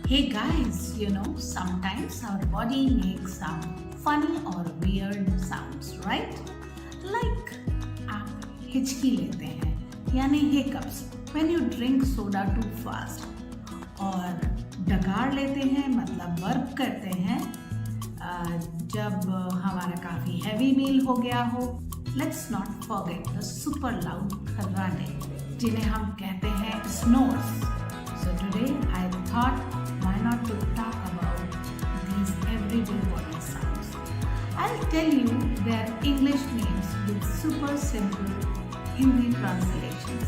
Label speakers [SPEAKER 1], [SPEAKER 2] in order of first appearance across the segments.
[SPEAKER 1] Hey guys, sometimes our body makes some funny or weird sounds, right? Like आप हिचकी लेते हैं यानी hiccups when you drink soda too fast और डकार लेते हैं मतलब वर्क करते हैं जब हमारा काफ़ी हैवी मील हो गया हो. Let's not forget the super loud खर्राटे जिन्हें हम कहते हैं snores. So today I thought why not to talk about these everyday body sounds. I'll tell you their English names with super simple Hindi translations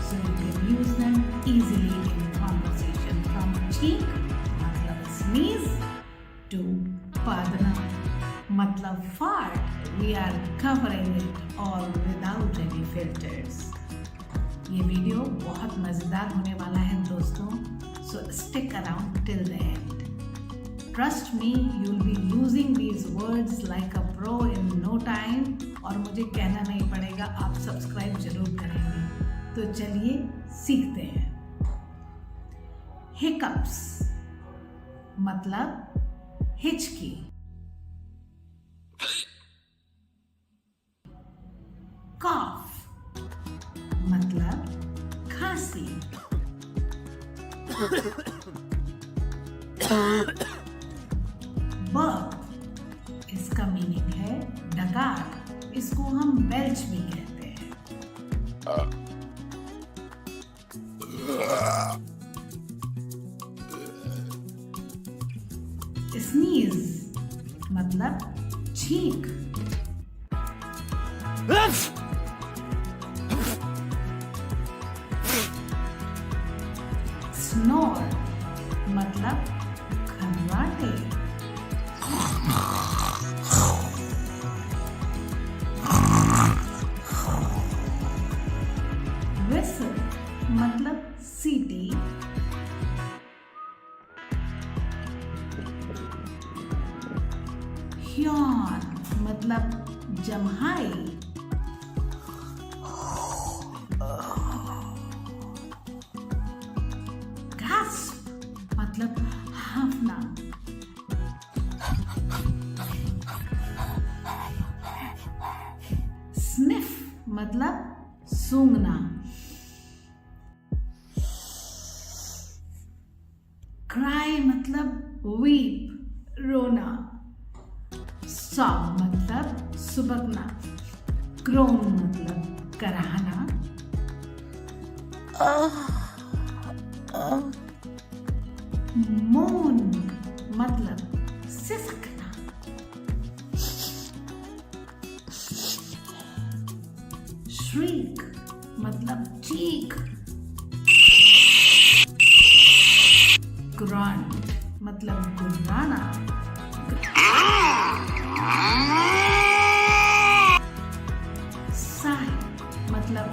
[SPEAKER 1] so you can use them easily in conversation from cheek matlab sneeze to padna matlab fart. We are covering it all without any filters. ये video बहुत मज़ेदार होने वाला है दोस्तों, so stick around till the end. Trust me, you'll be using these words like a pro in no time और मुझे कहना नहीं पड़ेगा, आप सब्सक्राइब जरूर करेंगे. तो चलिए सीखते हैं. हिकअप्स मतलब हिचकी. कॉफ मतलब खांसी. बर्प इसका मीनिंग है डकार. इसको हम बेल्च भी कहते हैं. स्नीज मतलब छींक. स्नोर मतलब खर्राटे. विसल मतलब सीटी. यॉन मतलब जम्हाई. मतलब हाफना. स्निफ मतलब सूंघना. क्राई मतलब वीप रोना. सॉब मतलब सुबकना. क्रोन मतलब कराहना. मोन मतलब सिसकना. श्रीक मतलब चीख. ग्रंट मतलब गुर्राना. साई मतलब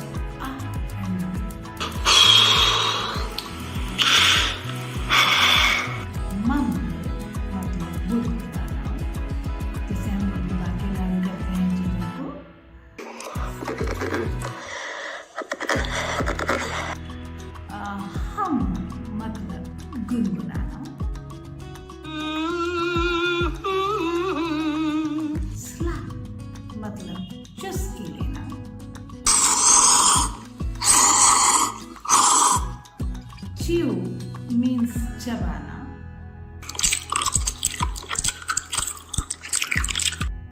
[SPEAKER 1] हम मतलब गुनगुनाना. स्लैप मतलब चुस्की लेना. च्यू मीन्स चबाना.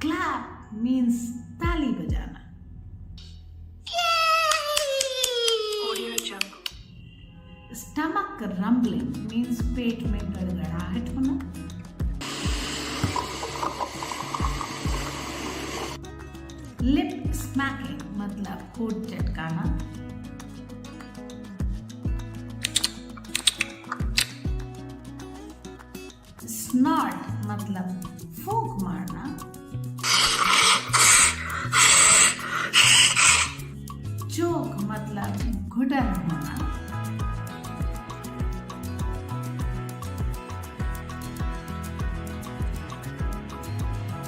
[SPEAKER 1] क्लैप मीन्स ताली बजाना. स्टमक रंबलिंग मीन्स पेट में गड़गड़ाहट होना. लिप स्मैकिंग मतलब होठ चटकाना. स्नॉट मतलब फूंक मारना. चोक मतलब घुटन होना.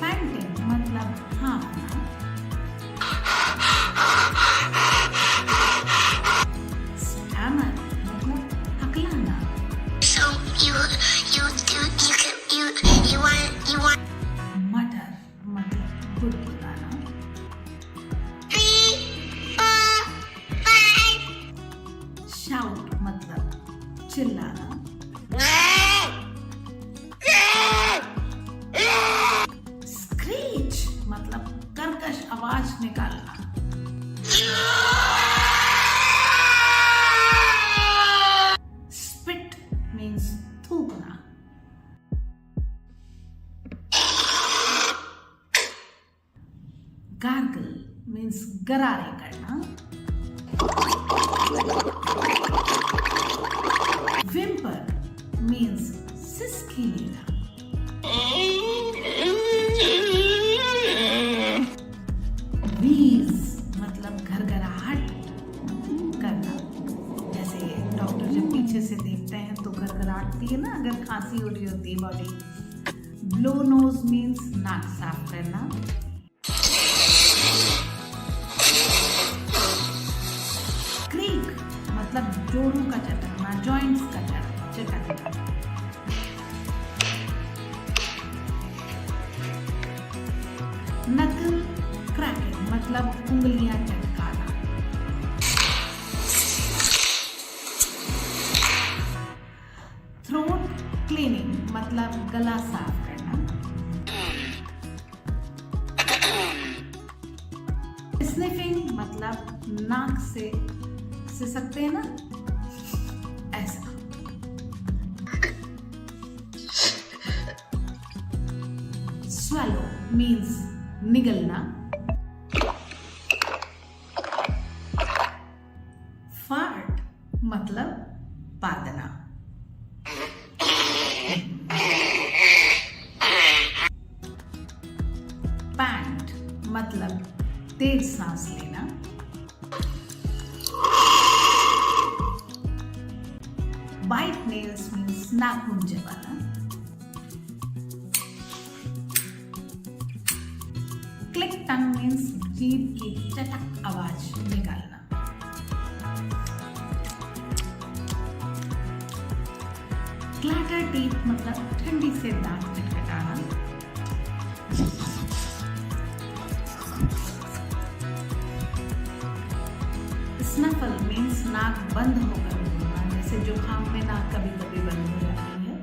[SPEAKER 1] पैंटिंग मतलब हाँफना. स्टैमर मतलब हकलाना.
[SPEAKER 2] So you
[SPEAKER 1] means थूकना. Gargle means गरारे करना. Whimper means सिसकी लेना. Wheeze मतलब घरघराहट करना. जैसे डॉक्टर जब पीछे से देखते हैं तो घरघराहटती है ना अगर खांसी हो रही होती है बॉडी. Blow nose means नाक साफ करना. Creak मतलब जोड़ों का चटकना, जॉइंट्स का चटकना. Knuckle cracking मतलब उंगलियां चटकाना. Throat cleaning मतलब गला साफ करना. Sniffing मतलब नाक से सकते हैं ना ऐसा. Swallow means निगलना. Fart मतलब पादना. Pant मतलब तेज सांस लेना. Bite nails means नाखून चबाना. Click tongue means जीभ की चटक आवाज निकालना. Clatter teeth मतलब ठंडी से दांत खटखटाना. Snuffle means नाक बंद होकर बोलना. जैसे जुकाम में नाक कभी कभी बंद हो जाती है.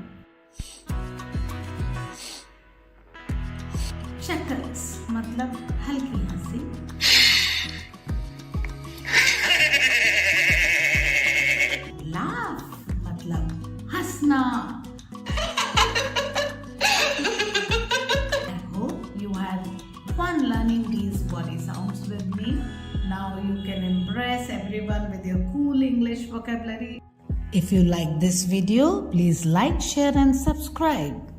[SPEAKER 1] Chuckles मतलब हल्की हंसी. Laugh मतलब हंसना. I hope you had fun learning these body sounds with me. Now you can impress everyone with your cool English vocabulary. If you like this video, please like, share and subscribe.